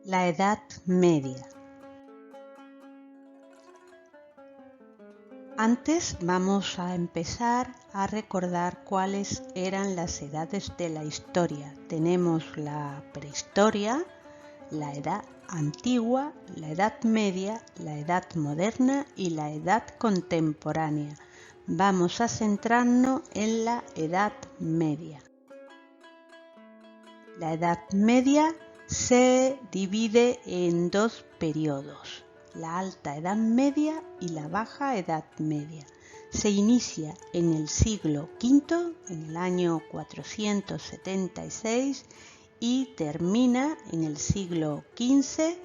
La Edad Media. Antes vamos a empezar a recordar cuáles eran las edades de la historia. Tenemos la prehistoria, la edad antigua, la edad media, la edad moderna y la edad contemporánea. Vamos a centrarnos en la edad media. La edad media se divide en dos periodos, la Alta Edad Media y la Baja Edad Media. Se inicia en el siglo V, en el año 476, y termina en el siglo XV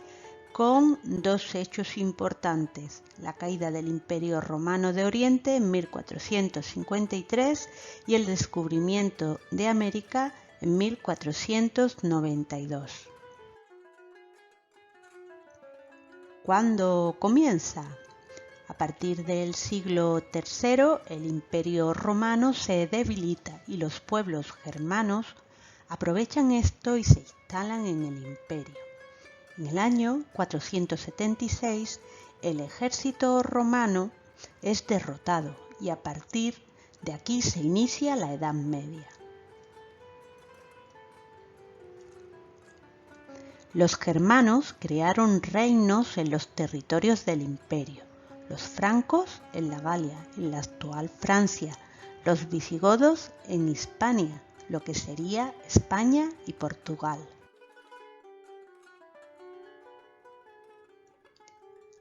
con dos hechos importantes: la caída del Imperio Romano de Oriente en 1453 y el descubrimiento de América en 1492. ¿Cuándo comienza? A partir del siglo III, el Imperio Romano se debilita y los pueblos germanos aprovechan esto y se instalan en el imperio. En el año 476, el ejército romano es derrotado y a partir de aquí se inicia la Edad Media. Los germanos crearon reinos en los territorios del imperio: los francos en la Galia, en la actual Francia, los visigodos en Hispania, lo que sería España y Portugal.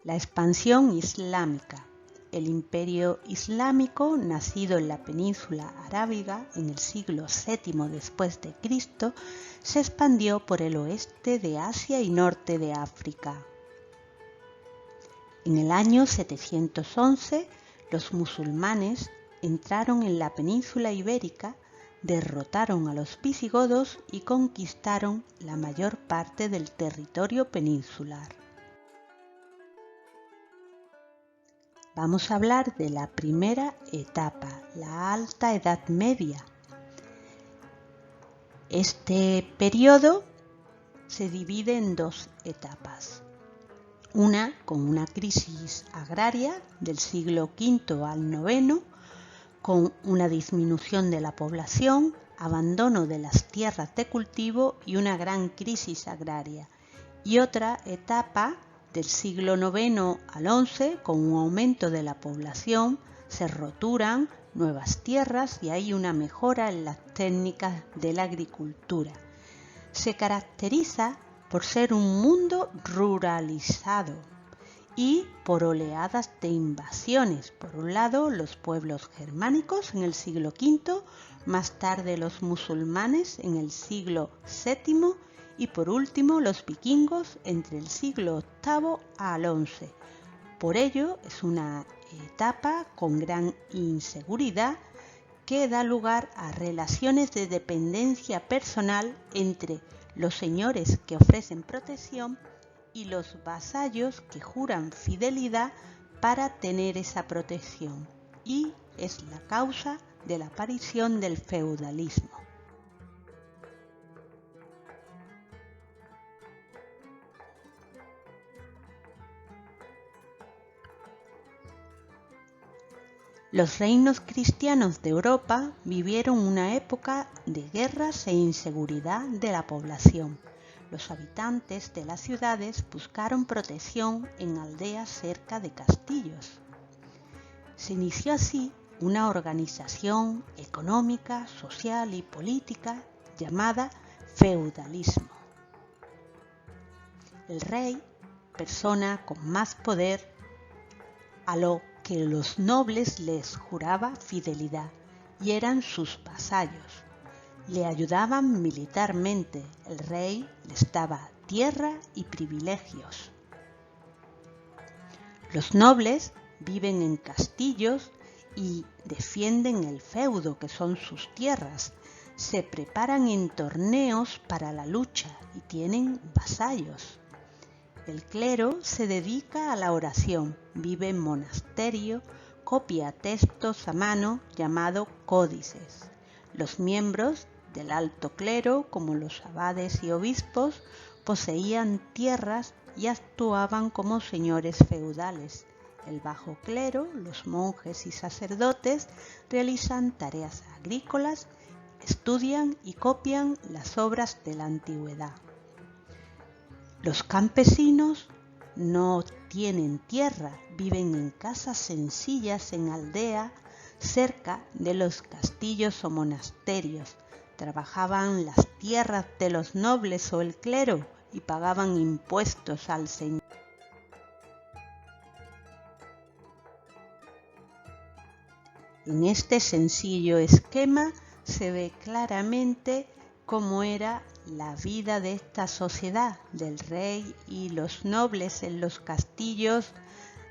La expansión islámica. El imperio islámico, nacido en la península arábiga en el siglo VII después de Cristo, se expandió por el oeste de Asia y norte de África. En el año 711, los musulmanes entraron en la península ibérica, derrotaron a los visigodos y conquistaron la mayor parte del territorio peninsular. Vamos a hablar de la primera etapa, la Alta Edad Media. Este periodo se divide en dos etapas. Una con una crisis agraria del siglo V al IX, con una disminución de la población, abandono de las tierras de cultivo y una gran crisis agraria. Y otra etapa del siglo IX al XI, con un aumento de la población, se roturan nuevas tierras y hay una mejora en las técnicas de la agricultura. Se caracteriza por ser un mundo ruralizado y por oleadas de invasiones. Por un lado, los pueblos germánicos en el siglo V, más tarde los musulmanes en el siglo VII y por último los vikingos entre el siglo VIII al XI. Por ello es una etapa con gran inseguridad que da lugar a relaciones de dependencia personal entre los señores que ofrecen protección y los vasallos que juran fidelidad para tener esa protección, y es la causa de la aparición del feudalismo. Los reinos cristianos de Europa vivieron una época de guerras e inseguridad de la población. Los habitantes de las ciudades buscaron protección en aldeas cerca de castillos. Se inició así una organización económica, social y política llamada feudalismo. El rey, persona con más poder, a lo que los nobles les juraba fidelidad y eran sus vasallos. Le ayudaban militarmente, el rey les daba tierra y privilegios. Los nobles viven en castillos y defienden el feudo, que son sus tierras. Se preparan en torneos para la lucha y tienen vasallos. El clero se dedica a la oración, vive en monasterio, copia textos a mano llamados códices. Los miembros del alto clero, como los abades y obispos, poseían tierras y actuaban como señores feudales. El bajo clero, los monjes y sacerdotes realizan tareas agrícolas, estudian y copian las obras de la antigüedad. Los campesinos no tienen tierra, viven en casas sencillas en aldea cerca de los castillos o monasterios. Trabajaban las tierras de los nobles o el clero y pagaban impuestos al señor. En este sencillo esquema se ve claramente cómo era la vida de esta sociedad, del rey y los nobles en los castillos,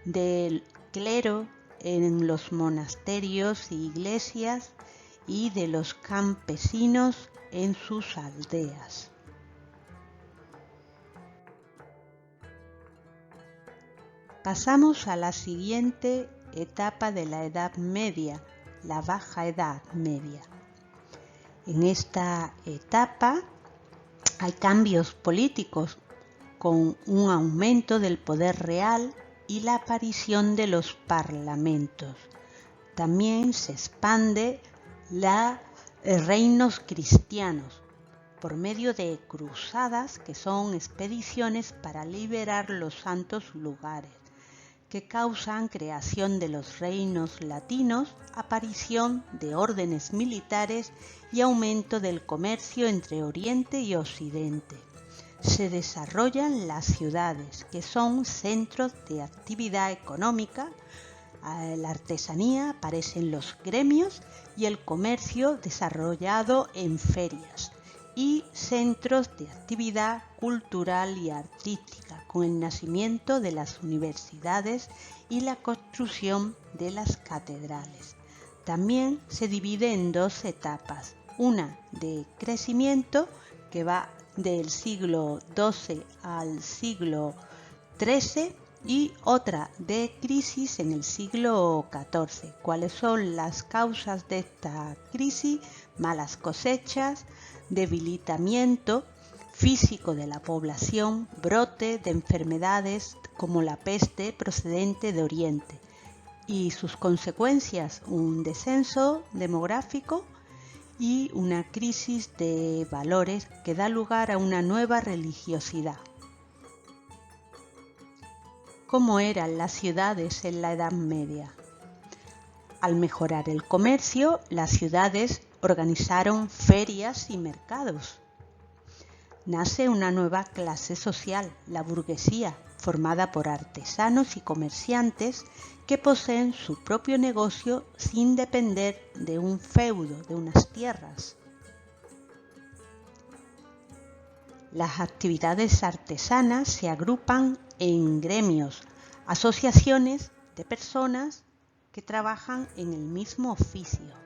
del clero en los monasterios e iglesias y de los campesinos en sus aldeas. Pasamos a la siguiente etapa de la Edad Media, la Baja Edad Media. En esta etapa hay cambios políticos con un aumento del poder real y la aparición de los parlamentos. También se expande los reinos cristianos por medio de cruzadas, que son expediciones para liberar los santos lugares, que causan creación de los reinos latinos, aparición de órdenes militares y aumento del comercio entre Oriente y Occidente. Se desarrollan las ciudades, que son centros de actividad económica, la artesanía, aparecen los gremios y el comercio desarrollado en ferias, y centros de actividad cultural y artística, con el nacimiento de las universidades y la construcción de las catedrales. También se divide en dos etapas, una de crecimiento que va del siglo XII al siglo XIII y otra de crisis en el siglo XIV. ¿Cuáles son las causas de esta crisis? Malas cosechas, debilitamiento físico de la población, brote de enfermedades como la peste procedente de Oriente y sus consecuencias, un descenso demográfico y una crisis de valores que da lugar a una nueva religiosidad. ¿Cómo eran las ciudades en la Edad Media? Al mejorar el comercio, las ciudades organizaron ferias y mercados. Nace una nueva clase social, la burguesía, formada por artesanos y comerciantes que poseen su propio negocio sin depender de un feudo, de unas tierras. Las actividades artesanas se agrupan en gremios, asociaciones de personas que trabajan en el mismo oficio.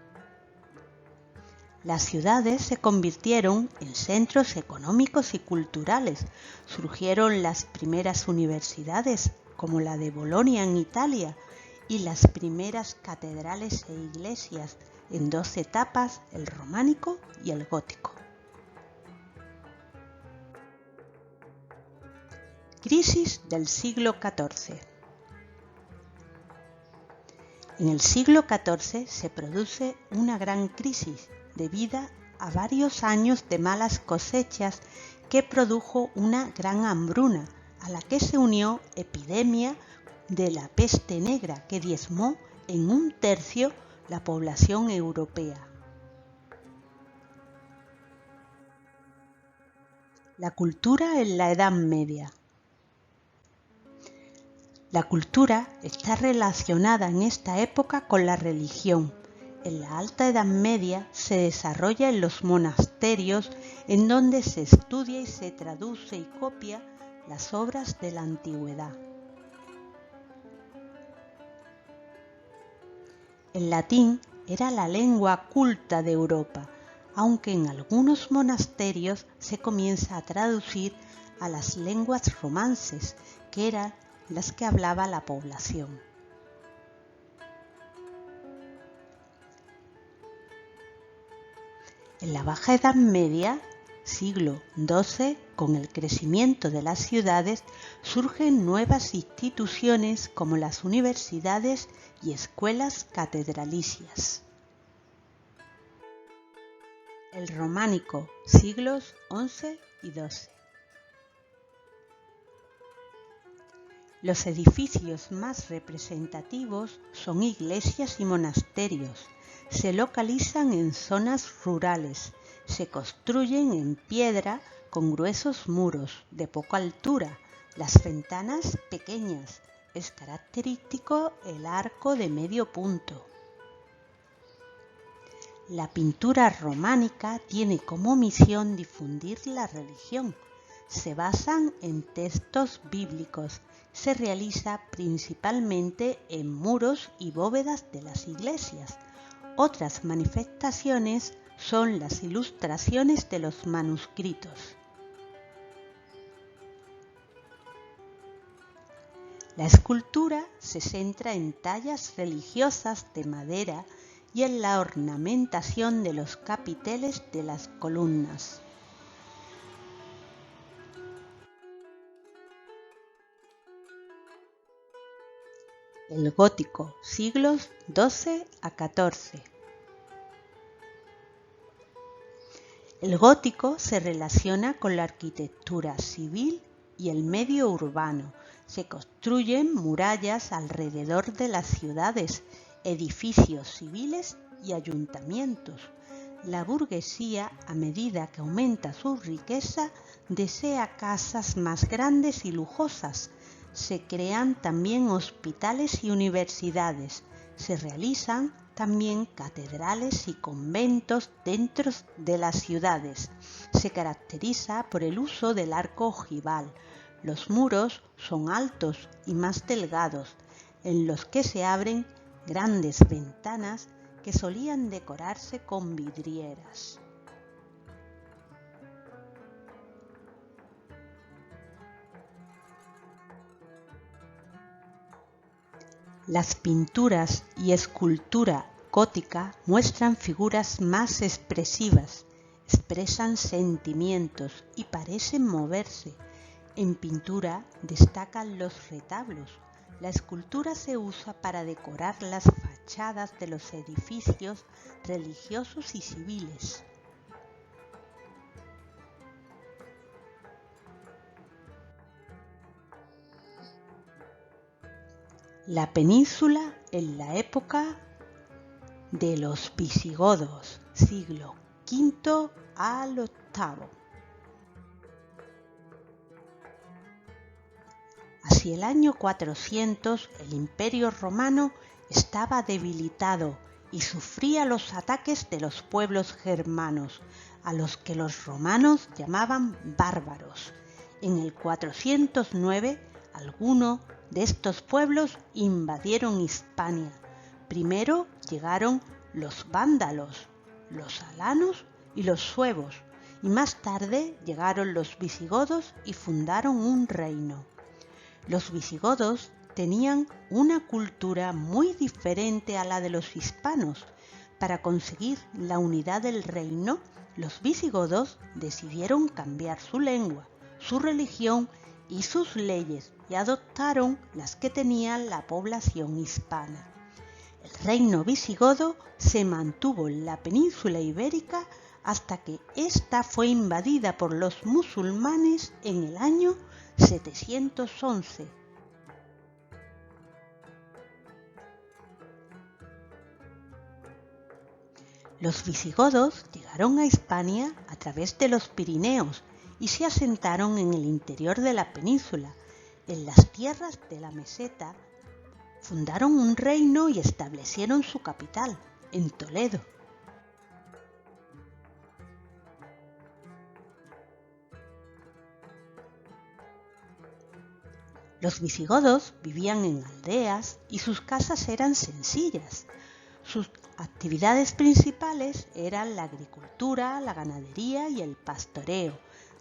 Las ciudades se convirtieron en centros económicos y culturales. Surgieron las primeras universidades, como la de Bolonia en Italia, y las primeras catedrales e iglesias en dos etapas, el románico y el gótico. Crisis del siglo XIV. En el siglo XIV se produce una gran crisis debida a varios años de malas cosechas que produjo una gran hambruna, a la que se unió epidemia de la peste negra que diezmó en 1/3 la población europea. La cultura en la Edad Media. La cultura está relacionada en esta época con la religión. En la Alta Edad Media se desarrolla en los monasterios, en donde se estudia y se traduce y copia las obras de la antigüedad. El latín era la lengua culta de Europa, aunque en algunos monasterios se comienza a traducir a las lenguas romances, que eran las que hablaba la población. En la Baja Edad Media siglo XII, con el crecimiento de las ciudades, surgen nuevas instituciones como las universidades y escuelas catedralicias. El románico, siglos XI y XII. Los edificios más representativos son iglesias y monasterios. Se localizan en zonas rurales. Se construyen en piedra con gruesos muros de poca altura. Las ventanas pequeñas. Es característico el arco de medio punto. La pintura románica tiene como misión difundir la religión. Se basan en textos bíblicos. Se realiza principalmente en muros y bóvedas de las iglesias. Otras manifestaciones son las ilustraciones de los manuscritos. La escultura se centra en tallas religiosas de madera y en la ornamentación de los capiteles de las columnas. El gótico, siglos XII a XIV. El gótico se relaciona con la arquitectura civil y el medio urbano. Se construyen murallas alrededor de las ciudades, edificios civiles y ayuntamientos. La burguesía, a medida que aumenta su riqueza, desea casas más grandes y lujosas. Se crean también hospitales y universidades. Se realizan también catedrales y conventos dentro de las ciudades. Se caracteriza por el uso del arco ojival. Los muros son altos y más delgados, en los que se abren grandes ventanas que solían decorarse con vidrieras. Las pinturas y escultura gótica muestran figuras más expresivas, expresan sentimientos y parecen moverse. En pintura destacan los retablos. La escultura se usa para decorar las fachadas de los edificios religiosos y civiles. La península en la época de los visigodos, siglo V al VIII. Hacia el año 400 el Imperio Romano estaba debilitado y sufría los ataques de los pueblos germanos, a los que los romanos llamaban bárbaros. En el 409 algunos de estos pueblos invadieron Hispania. Primero llegaron los vándalos, los alanos y los suevos, y más tarde llegaron los visigodos y fundaron un reino. Los visigodos tenían una cultura muy diferente a la de los hispanos. Para conseguir la unidad del reino, los visigodos decidieron cambiar su lengua, su religión y sus leyes y adoptaron las que tenía la población hispana. El reino visigodo se mantuvo en la península ibérica hasta que ésta fue invadida por los musulmanes en el año 711. Los visigodos llegaron a Hispania a través de los Pirineos y se asentaron en el interior de la península. En las tierras de la meseta fundaron un reino y establecieron su capital, en Toledo. Los visigodos vivían en aldeas y sus casas eran sencillas. Sus actividades principales eran la agricultura, la ganadería y el pastoreo.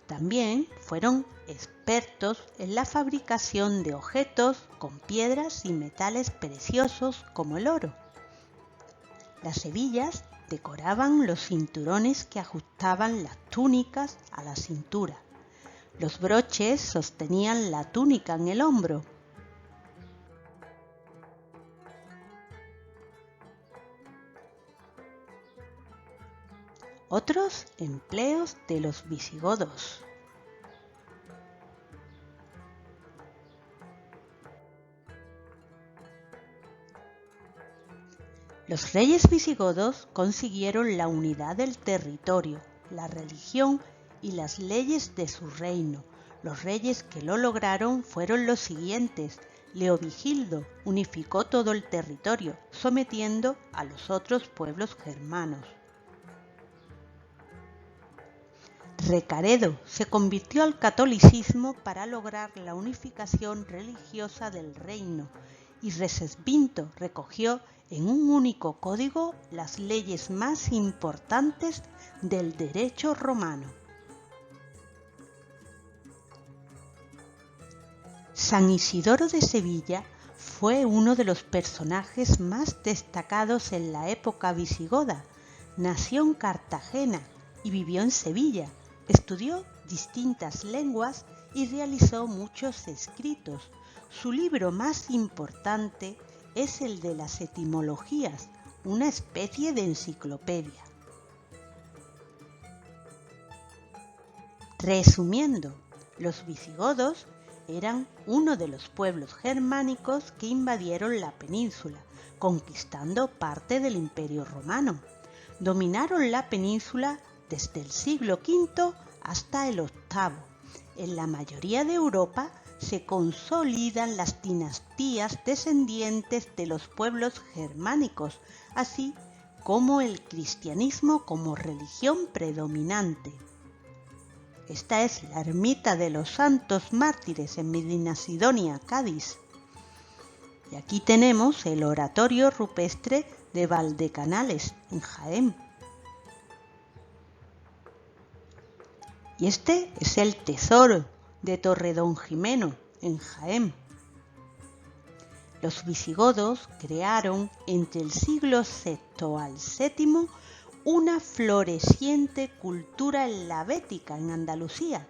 También fueron expertos en la fabricación de objetos con piedras y metales preciosos como el oro. Las hebillas Decoraban los cinturones que ajustaban las túnicas a la cintura. Los broches sostenían la túnica en el hombro. Otros empleos de los visigodos. Los reyes visigodos consiguieron la unidad del territorio, la religión y las leyes de su reino. Los reyes que lo lograron fueron los siguientes. Leovigildo unificó todo el territorio, sometiendo a los otros pueblos germanos. Recaredo se convirtió al catolicismo para lograr la unificación religiosa del reino, y Recesvinto recogió en un único código las leyes más importantes del derecho romano. San Isidoro de Sevilla fue uno de los personajes más destacados en la época visigoda. Nació en Cartagena y vivió en Sevilla. Estudió distintas lenguas y realizó muchos escritos. Su libro más importante es el de las etimologías, una especie de enciclopedia. Resumiendo, los visigodos eran uno de los pueblos germánicos que invadieron la península, conquistando parte del Imperio Romano. Dominaron la península desde el siglo V hasta el VIII. En la mayoría de Europa se consolidan las dinastías descendientes de los pueblos germánicos, así como el cristianismo como religión predominante. Esta es la ermita de los Santos Mártires en Medinasidonia, Cádiz. Y aquí tenemos el oratorio rupestre de Valdecanales, en Jaén. Y este es el tesoro de Torredonjimeno, en Jaén. Los visigodos crearon entre el siglo VI al VII una floreciente cultura helvética en Andalucía.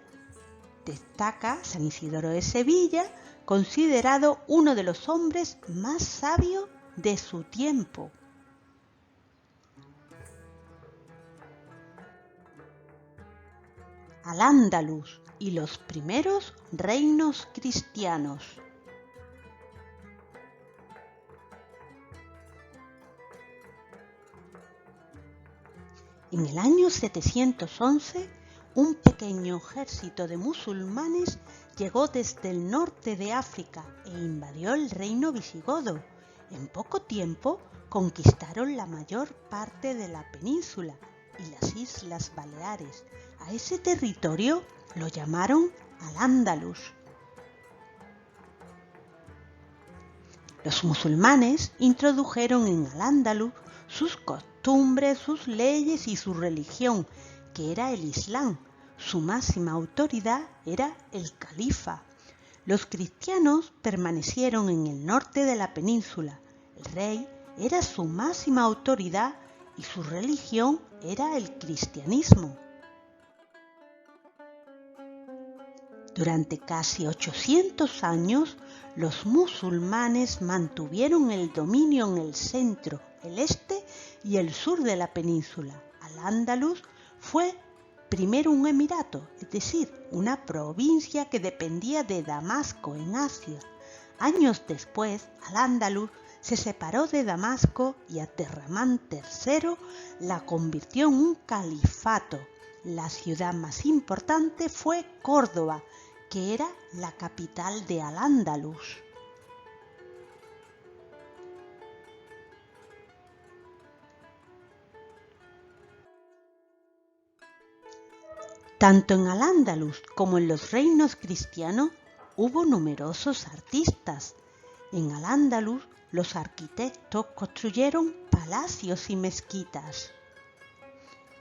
Destaca San Isidoro de Sevilla, considerado uno de los hombres más sabios de su tiempo. Al-Ándalus y los primeros reinos cristianos. En el año 711, un pequeño ejército de musulmanes llegó desde el norte de África e invadió el reino visigodo. En poco tiempo conquistaron la mayor parte de la península y las Islas Baleares. A ese territorio lo llamaron Al-Ándalus. Los musulmanes introdujeron en Al-Ándalus sus costumbres, sus leyes y su religión, que era el Islam. Su máxima autoridad era el califa. Los cristianos permanecieron en el norte de la península. El rey era su máxima autoridad y su religión era el cristianismo. Durante casi 800 años, los musulmanes mantuvieron el dominio en el centro, el este y el sur de la península. Al-Ándalus fue primero un emirato, es decir, una provincia que dependía de Damasco en Asia. Años después, Al-Ándalus se separó de Damasco y Abderramán III la convirtió en un califato. La ciudad más importante fue Córdoba, que era la capital de Al-Ándalus. Tanto en Al-Ándalus como en los reinos cristianos hubo numerosos artistas. En Al-Ándalus los arquitectos construyeron palacios y mezquitas.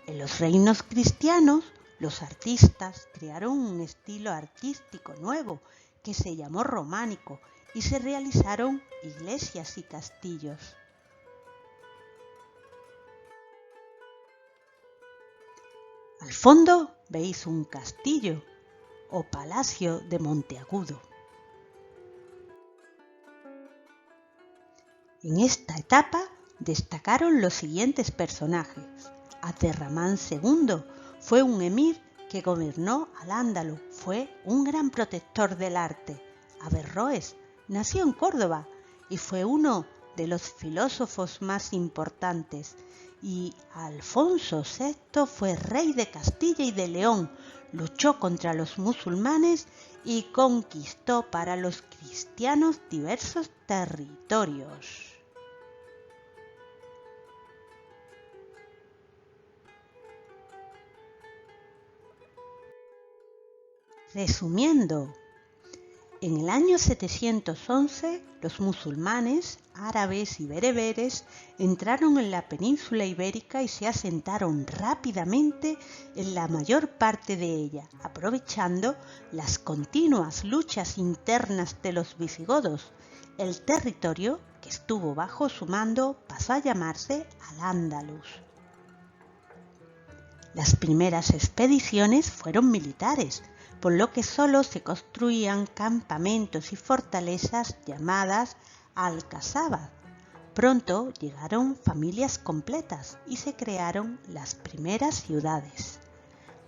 En los reinos cristianos los artistas crearon un estilo artístico nuevo que se llamó románico y se realizaron iglesias y castillos. Al fondo veis un castillo o palacio de Monteagudo. En esta etapa destacaron los siguientes personajes. Abderramán II fue un emir que gobernó Al-Ándalus, fue un gran protector del arte. Averroes nació en Córdoba y fue uno de los filósofos más importantes. Y Alfonso VI fue rey de Castilla y de León, luchó contra los musulmanes y conquistó para los cristianos diversos territorios. Resumiendo, en el año 711 los musulmanes, árabes y bereberes entraron en la península ibérica y se asentaron rápidamente en la mayor parte de ella, aprovechando las continuas luchas internas de los visigodos. El territorio que estuvo bajo su mando pasó a llamarse Al-Ándalus. Las primeras expediciones fueron militares, por lo que solo se construían campamentos y fortalezas llamadas alcazabas. Pronto llegaron familias completas y se crearon las primeras ciudades.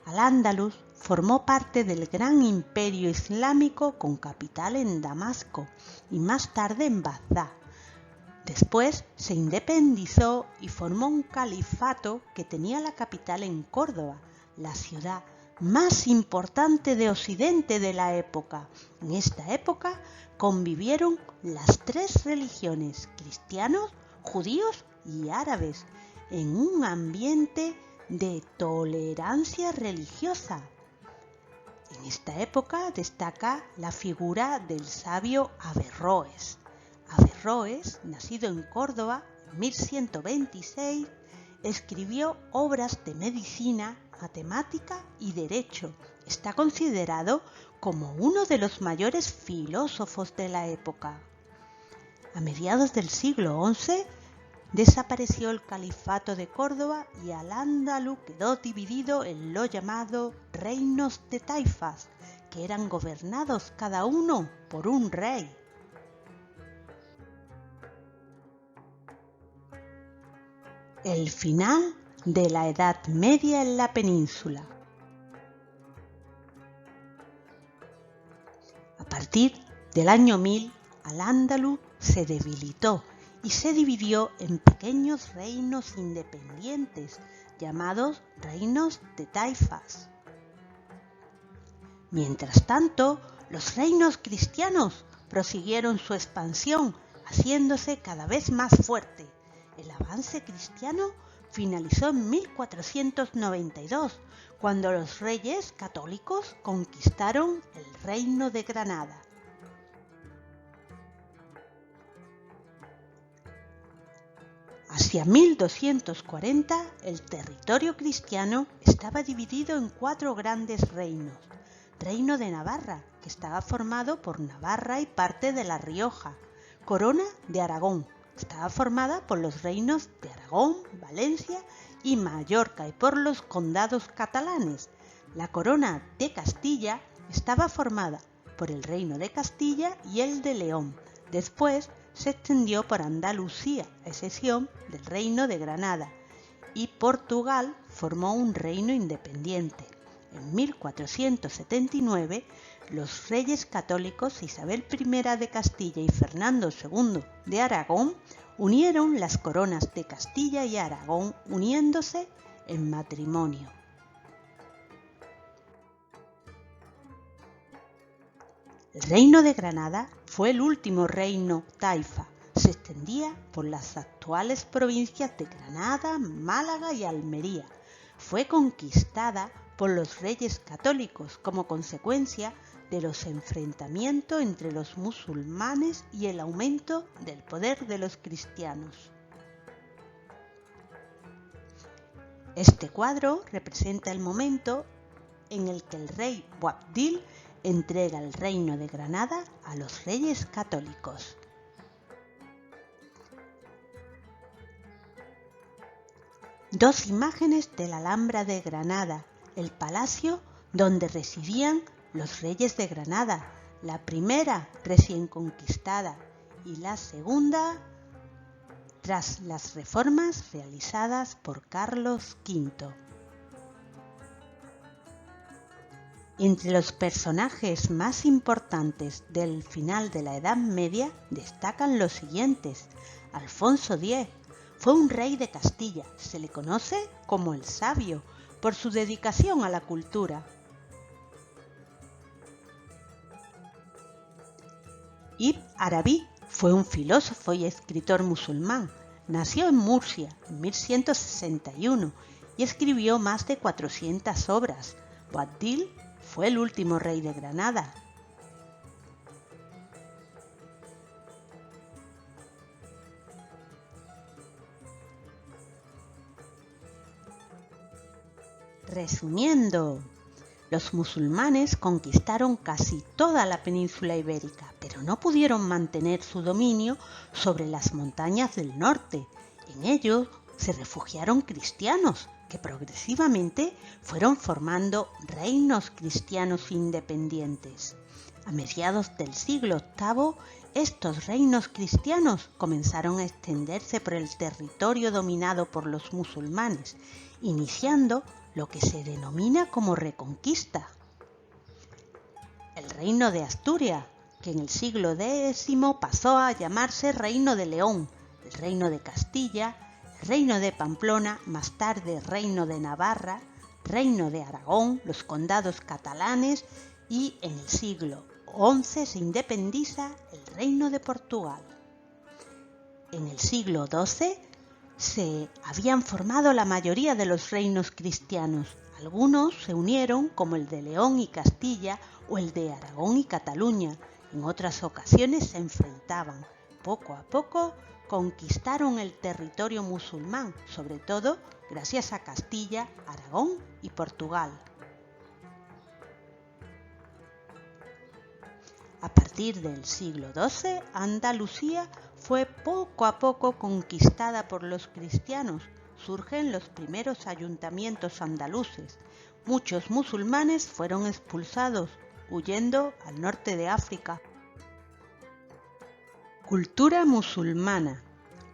Al-Ándalus formó parte del gran imperio islámico con capital en Damasco y más tarde en Bagdad. Después se independizó y formó un califato que tenía la capital en Córdoba, la ciudad más importante de Occidente de la época. En esta época convivieron las tres religiones, cristianos, judíos y árabes, en un ambiente de tolerancia religiosa. En esta época destaca la figura del sabio Averroes. Averroes, nacido en Córdoba en 1126, escribió obras de medicina, matemática y derecho. Está considerado como uno de los mayores filósofos de la época. A mediados del siglo XI desapareció el califato de Córdoba y Al-Ándalus quedó dividido en lo llamado reinos de taifas, que eran gobernados cada uno por un rey. El final de la Edad Media en la península. A partir del año 1000, Al-Ándalus se debilitó y se dividió en pequeños reinos independientes llamados reinos de taifas. Mientras tanto, los reinos cristianos prosiguieron su expansión, haciéndose cada vez más fuerte. El avance cristiano finalizó en 1492, cuando los reyes católicos conquistaron el reino de Granada. Hacia 1240, el territorio cristiano estaba dividido en 4 grandes reinos. Reino de Navarra, que estaba formado por Navarra y parte de La Rioja. Corona de Aragón, estaba formada por los reinos de Aragón, Valencia y Mallorca y por los condados catalanes. La corona de Castilla estaba formada por el reino de Castilla y el de León. Después se extendió por Andalucía, a excepción del reino de Granada, y Portugal formó un reino independiente. En 1479, los reyes católicos Isabel I de Castilla y Fernando II de Aragón unieron las coronas de Castilla y Aragón, uniéndose en matrimonio. El reino de Granada fue el último reino taifa. Se extendía por las actuales provincias de Granada, Málaga y Almería. Fue conquistada por los reyes católicos como consecuencia de los enfrentamientos entre los musulmanes y el aumento del poder de los cristianos. Este cuadro representa el momento en el que el rey Boabdil entrega el reino de Granada a los reyes católicos. Dos imágenes de la Alhambra de Granada. el palacio donde residían los reyes de Granada, la primera recién conquistada y la segunda tras las reformas realizadas por Carlos V. Entre los personajes más importantes del final de la Edad Media destacan los siguientes. Alfonso X fue un rey de Castilla, se le conoce como el Sabio por su dedicación a la cultura. Ibn Arabi fue un filósofo y escritor musulmán. Nació en Murcia en 1161 y escribió más de 400 obras. Boabdil fue el último rey de Granada. Resumiendo, los musulmanes conquistaron casi toda la península ibérica, pero no pudieron mantener su dominio sobre las montañas del norte. En ello se refugiaron cristianos, que progresivamente fueron formando reinos cristianos independientes. A mediados del siglo VIII, estos reinos cristianos comenzaron a extenderse por el territorio dominado por los musulmanes, iniciando lo que se denomina como Reconquista. El reino de Asturias, que en el siglo X pasó a llamarse Reino de León, el reino de Castilla, el reino de Pamplona, más tarde Reino de Navarra, Reino de Aragón, los condados catalanes y en el siglo XI se independiza el Reino de Portugal. En el siglo XII se habían formado la mayoría de los reinos cristianos. Algunos se unieron, como el de León y Castilla o el de Aragón y Cataluña. En otras ocasiones se enfrentaban. Poco a poco conquistaron el territorio musulmán, sobre todo gracias a Castilla, Aragón y Portugal. A partir del siglo XII, Andalucía fue poco a poco conquistada por los cristianos. Surgen los primeros ayuntamientos andaluces. Muchos musulmanes fueron expulsados, huyendo al norte de África. Cultura musulmana.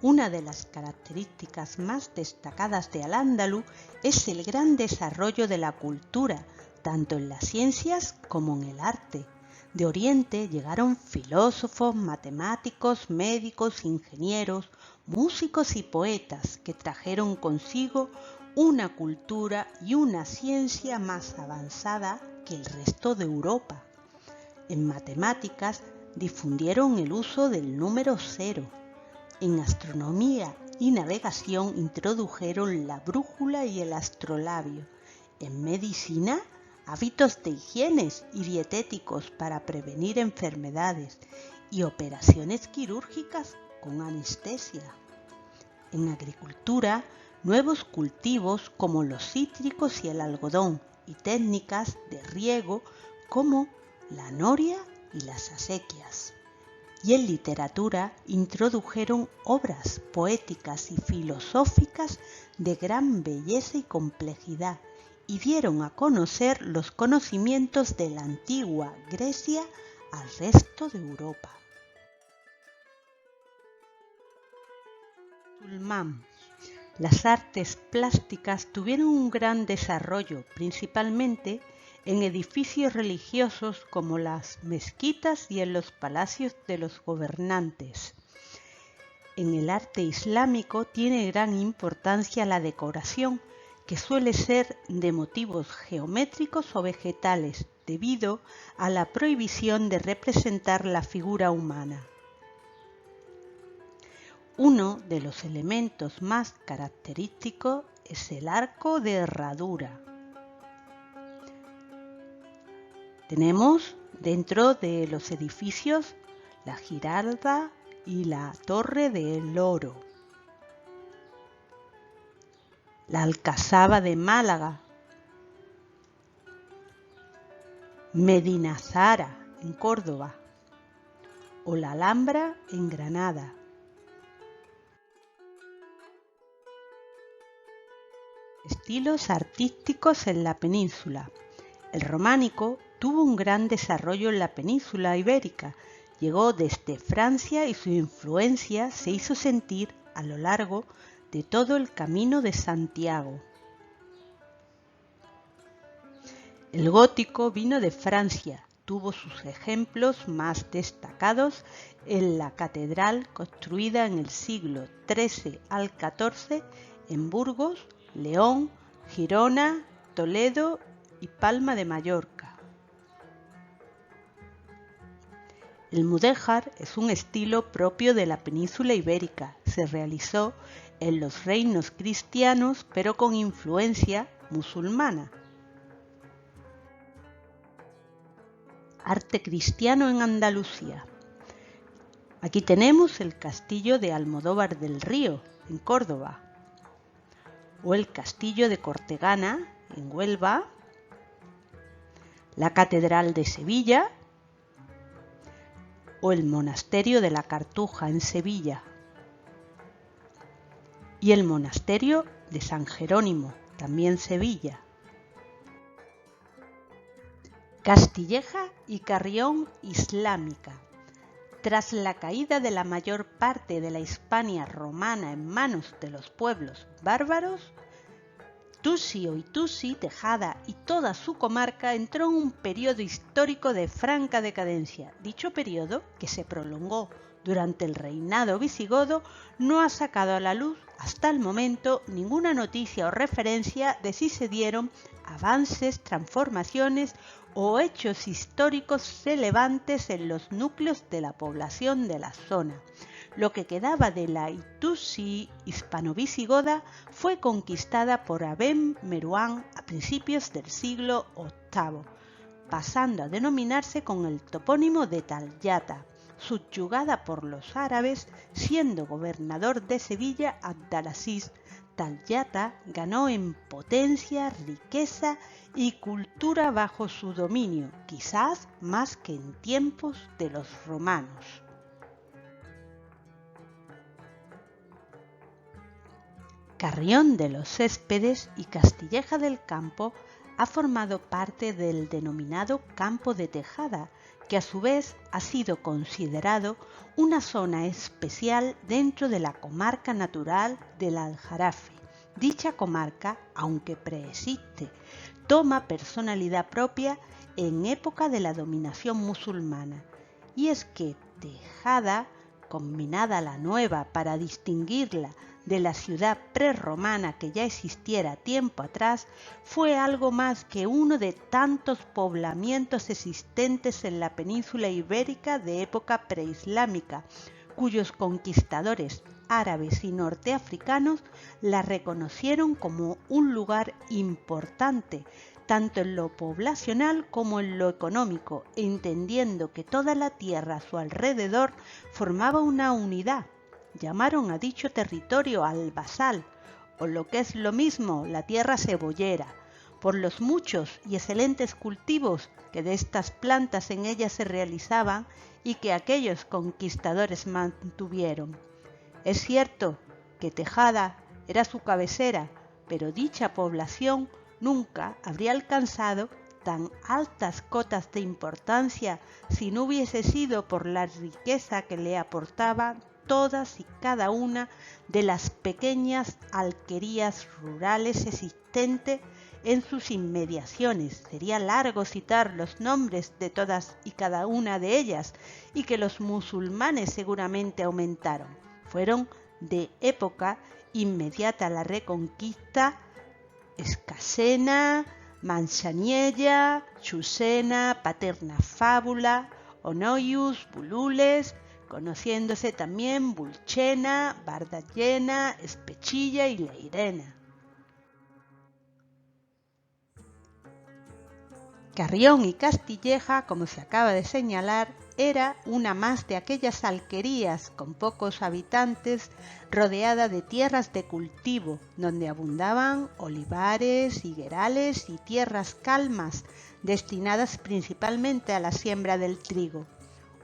Una de las características más destacadas de Al-Ándalus es el gran desarrollo de la cultura, tanto en las ciencias como en el arte. De Oriente llegaron filósofos, matemáticos, médicos, ingenieros, músicos y poetas que trajeron consigo una cultura y una ciencia más avanzada que el resto de Europa. En matemáticas difundieron el uso del número cero. En astronomía y navegación introdujeron la brújula y el astrolabio. En medicina, hábitos de higiene y dietéticos para prevenir enfermedades y operaciones quirúrgicas con anestesia. En agricultura, nuevos cultivos como los cítricos y el algodón y técnicas de riego como la noria y las acequias. Y en literatura introdujeron obras poéticas y filosóficas de gran belleza y complejidad, y dieron a conocer los conocimientos de la antigua Grecia al resto de Europa. Musulmán. Las artes plásticas tuvieron un gran desarrollo, principalmente en edificios religiosos como las mezquitas y en los palacios de los gobernantes. En el arte islámico tiene gran importancia la decoración, que suele ser de motivos geométricos o vegetales, debido a la prohibición de representar la figura humana. Uno de los elementos más característicos es el arco de herradura. Tenemos dentro de los edificios la Giralda y la Torre del Oro, la Alcazaba de Málaga, Medinazara en Córdoba o la Alhambra en Granada. estilos artísticos en la península. El románico tuvo un gran desarrollo en la península ibérica. Llegó desde Francia y su influencia se hizo sentir a lo largo de todo el Camino de Santiago. El gótico vino de Francia, tuvo sus ejemplos más destacados en la catedral construida en el siglo XIII al XIV en Burgos, León, Girona, Toledo y Palma de Mallorca. El mudéjar es un estilo propio de la península ibérica. Se realizó en los reinos cristianos, pero con influencia musulmana. Arte cristiano en Andalucía. Aquí tenemos el castillo de Almodóvar del Río, en Córdoba, o el castillo de Cortegana, en Huelva, la catedral de Sevilla, o el monasterio de la Cartuja, en Sevilla, y el monasterio de San Jerónimo, también Sevilla. Castilleja y Carrión islámica. Tras la caída de la mayor parte de la Hispania romana en manos de los pueblos bárbaros, Tusio y Tusi, Tejada y toda su comarca entró en un periodo histórico de franca decadencia. Dicho periodo, que se prolongó durante el reinado visigodo, no ha sacado a la luz hasta el momento ninguna noticia o referencia de si se dieron avances, transformaciones o hechos históricos relevantes en los núcleos de la población de la zona. Lo que quedaba de la Itusi hispano-visigoda fue conquistada por Aben Meruán a principios del siglo VIII, pasando a denominarse con el topónimo de Talyata, subyugada por los árabes, siendo gobernador de Sevilla Abdalaziz. Talyata ganó en potencia, riqueza y cultura bajo su dominio, quizás más que en tiempos de los romanos. Carrión de los Céspedes y Castilleja del Campo ha formado parte del denominado Campo de Tejada, que a su vez ha sido considerado una zona especial dentro de la comarca natural del Aljarafe. Dicha comarca, aunque preexiste, toma personalidad propia en época de la dominación musulmana, y es que Tejada, combinada a la nueva para distinguirla de la ciudad prerromana que ya existiera tiempo atrás, fue algo más que uno de tantos poblamientos existentes en la península ibérica de época preislámica, cuyos conquistadores árabes y norteafricanos la reconocieron como un lugar importante, tanto en lo poblacional como en lo económico, entendiendo que toda la tierra a su alrededor formaba una unidad. Llamaron a dicho territorio Albasal, o lo que es lo mismo, la tierra cebollera, por los muchos y excelentes cultivos que de estas plantas en ella se realizaban y que aquellos conquistadores mantuvieron. Es cierto que Tejada era su cabecera, pero dicha población nunca habría alcanzado tan altas cotas de importancia si no hubiese sido por la riqueza que le aportaban todas y cada una de las pequeñas alquerías rurales existentes en sus inmediaciones. Sería largo citar los nombres de todas y cada una de ellas, y que los musulmanes seguramente aumentaron. Fueron de época inmediata a la Reconquista: Escasena, Manzaniella, Chusena, Paterna Fábula, Onoius, Bulules, conociéndose también Bulchena, Bardallena, Espechilla y Leirena. Carrión y Castilleja, como se acaba de señalar, era una más de aquellas alquerías con pocos habitantes, rodeada de tierras de cultivo, donde abundaban olivares, higuerales y tierras calmas, destinadas principalmente a la siembra del trigo.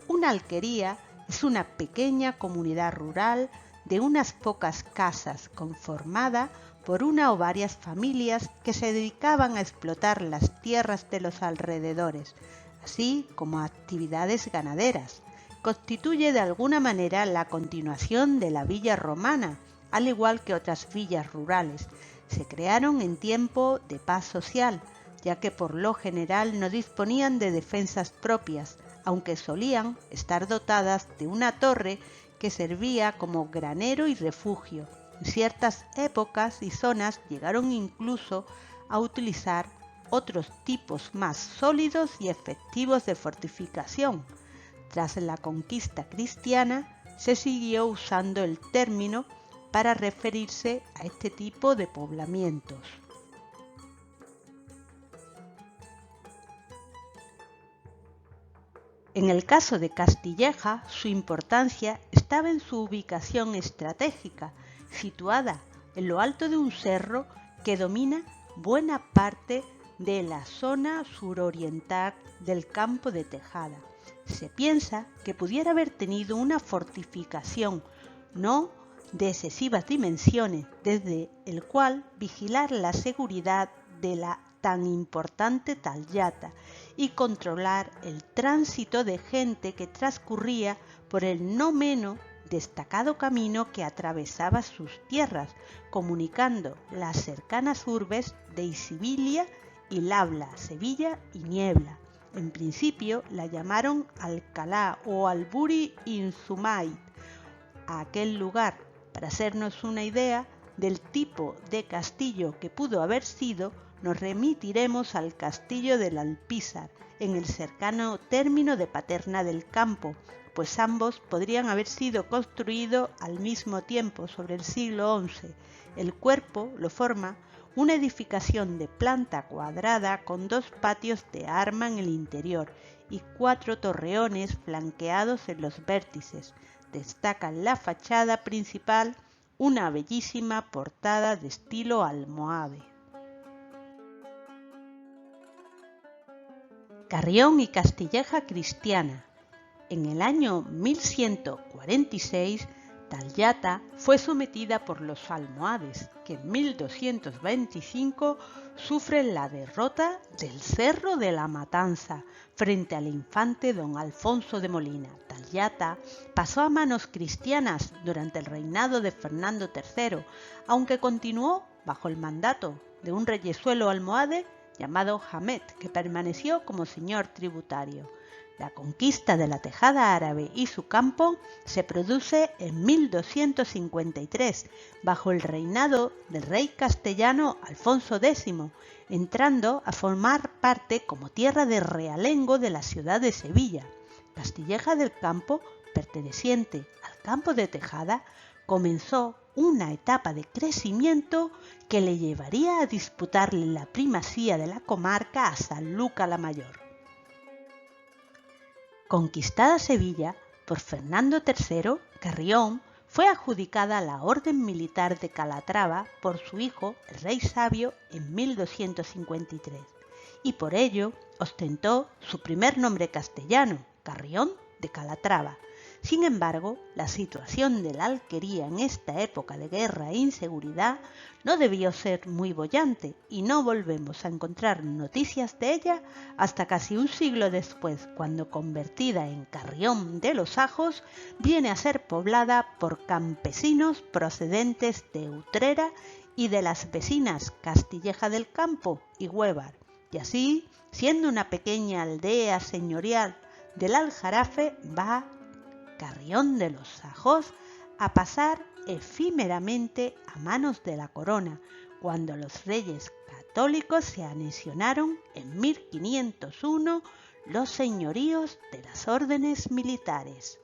Una alquería es una pequeña comunidad rural de unas pocas casas conformada por una o varias familias que se dedicaban a explotar las tierras de los alrededores, así como actividades ganaderas. Constituye de alguna manera la continuación de la villa romana, al igual que otras villas rurales. Se crearon en tiempo de paz social, ya que por lo general no disponían de defensas propias, aunque solían estar dotadas de una torre que servía como granero y refugio. En ciertas épocas y zonas llegaron incluso a utilizar otros tipos más sólidos y efectivos de fortificación. Tras la conquista cristiana, se siguió usando el término para referirse a este tipo de poblamientos. En el caso de Castilleja, su importancia estaba en su ubicación estratégica, situada en lo alto de un cerro que domina buena parte de la zona suroriental del Campo de Tejada. Se piensa que pudiera haber tenido una fortificación no de excesivas dimensiones, desde el cual vigilar la seguridad de la tan importante Talyata y controlar el tránsito de gente que transcurría por el no menos destacado camino que atravesaba sus tierras, comunicando las cercanas urbes de Isibilia y Labla, Sevilla y Niebla. En principio la llamaron Alcalá o Alburi Insumait a aquel lugar. Para hacernos una idea del tipo de castillo que pudo haber sido, nos remitiremos al castillo del Alpizar, en el cercano término de Paterna del Campo, pues ambos podrían haber sido construidos al mismo tiempo, sobre el siglo XI. El cuerpo lo forma una edificación de planta cuadrada con 2 patios de arma en el interior y 4 torreones flanqueados en los vértices. Destaca en la fachada principal una bellísima portada de estilo almohade. Carrión y Castilleja cristiana. En el año 1146, Talyata fue sometida por los almohades, que en 1225 sufren la derrota del Cerro de la Matanza frente al infante don Alfonso de Molina. Talyata pasó a manos cristianas durante el reinado de Fernando III, aunque continuó bajo el mandato de un reyesuelo almohade llamado Hamed, que permaneció como señor tributario. La conquista de la Tejada árabe y su campo se produce en 1253, bajo el reinado del rey castellano Alfonso X, entrando a formar parte como tierra de realengo de la ciudad de Sevilla. Castilleja del Campo, perteneciente al Campo de Tejada, comenzó una etapa de crecimiento que le llevaría a disputarle la primacía de la comarca a Sanlúcar la Mayor. Conquistada Sevilla por Fernando III, Carrión fue adjudicada a la Orden Militar de Calatrava por su hijo, el rey Sabio, en 1253, y por ello ostentó su primer nombre castellano, Carrión de Calatrava. Sin embargo, la situación de la alquería en esta época de guerra e inseguridad no debió ser muy boyante y no volvemos a encontrar noticias de ella hasta casi un siglo después, cuando, convertida en Carrión de los Ajos, viene a ser poblada por campesinos procedentes de Utrera y de las vecinas Castilleja del Campo y Huévar, y así, siendo una pequeña aldea señorial del Aljarafe, va Carrión de los Ajos a pasar efímeramente a manos de la corona, cuando los reyes católicos se anexionaron en 1501 los señoríos de las órdenes militares.